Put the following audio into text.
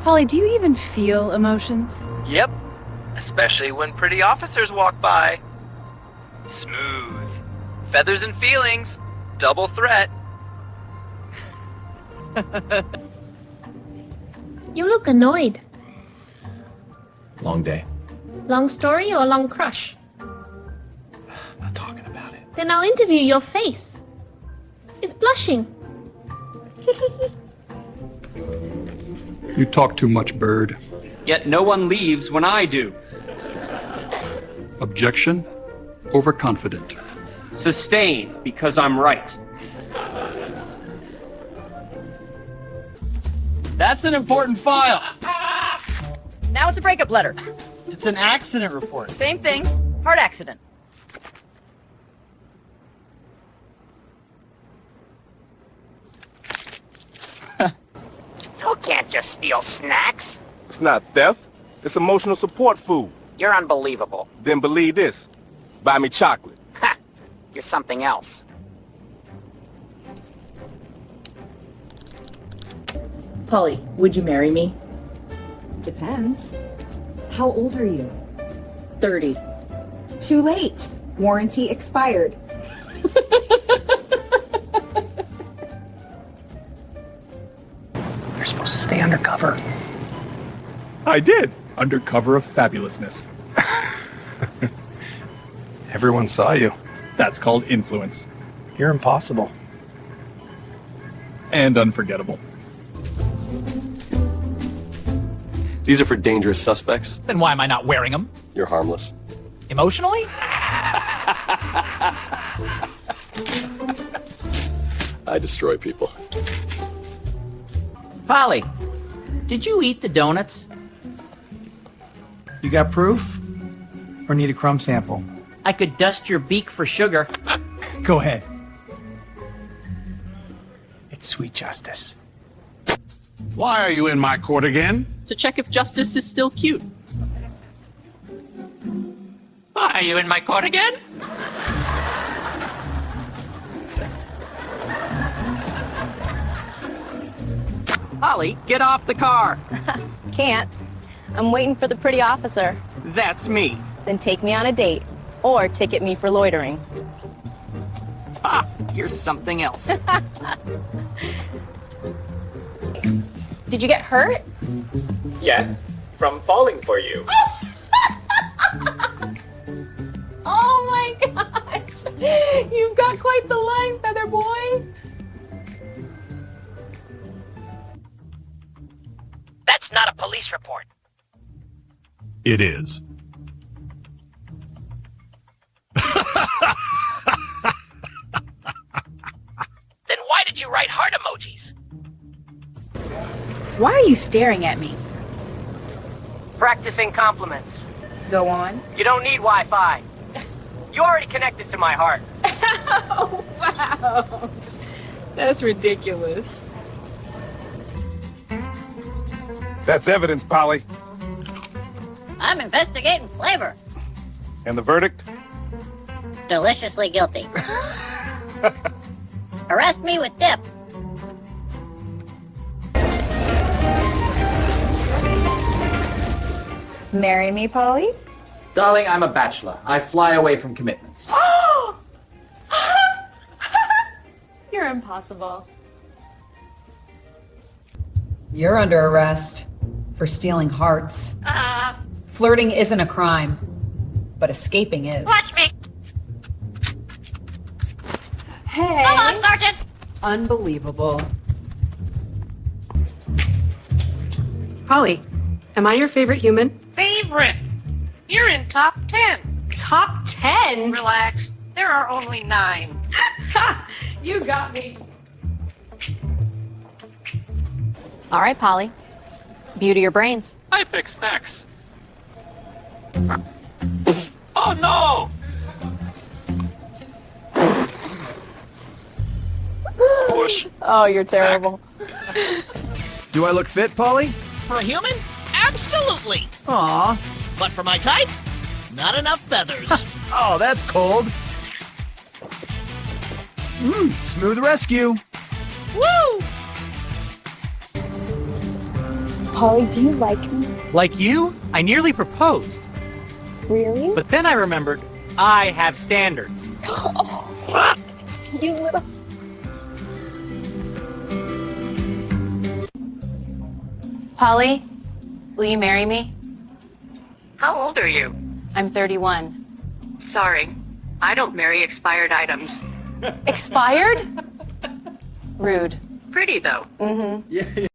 Polly, do you even feel emotions? Yep. Especially when pretty officers walk by. Smooth. Feathers and feelings. Double threat. You look annoyed. Long day. Long story or long crush? I'm not talking about it. Then I'll interview your face. It's blushing. You talk too much, Bird. Yet no one leaves when I do. Objection? Overconfident. Sustained because I'm right. That's an important file. Now it's a breakup letter. It's an accident report. Same thing. Heart accident. You can't just steal snacks. It's not theft. It's emotional support food. You're unbelievable. Then believe this. Buy me chocolate. Ha! You're something else. Polly, would you marry me? Depends. How old are you? 30. Too late. Warranty expired. You're supposed to stay undercover. I did. Under cover of fabulousness. Everyone saw you. That's called influence. You're impossible. And unforgettable. These are for dangerous suspects. Then why am I not wearing them? You're harmless. Emotionally? I destroy people. Polly, did you eat the donuts? You got proof? Or need a crumb sample? I could dust your beak for sugar. Go ahead. It's sweet justice. Why are you in my court again? To check if justice is still cute. Are you in my court again? Polly, get off the car. Can't. I'm waiting for the pretty officer. That's me. Then take me on a date. Or ticket me for loitering. Ah, you're something else. Did you get hurt? Yes, from falling for you. Oh my gosh! You've got quite the line, Feather Boy. That's not a police report. It is. Then why did you write heart emojis? Why are you staring at me? Practicing compliments. Go on. You don't need Wi-Fi. You already connected to my heart. Oh, wow. That's ridiculous. That's evidence, Polly. I'm investigating flavor. And the verdict? Deliciously guilty. Arrest me with dip. Marry me, Polly? Darling, I'm a bachelor. I fly away from commitments. You're impossible. You're under arrest for stealing hearts. Flirting isn't a crime, but escaping is. Watch me. Hey! Come on, Sergeant. Unbelievable. Polly, am I your favorite human? Favorite. You're in top 10. Top 10? Relax. There are only 9. You got me. All right, Polly. Beauty your brains. I pick snacks. Oh no! Push. Oh, you're terrible. Do I look fit, Polly? For a human? Absolutely. Aw. But for my type, not enough feathers. Oh, that's cold. Smooth rescue. Woo! Polly, do you like me? Like you, I nearly proposed. Really? But then I remembered I have standards. You little... Polly, will you marry me? How old are you? I'm 31. Sorry, I don't marry expired items. Expired? Rude. Pretty though. Mm-hmm.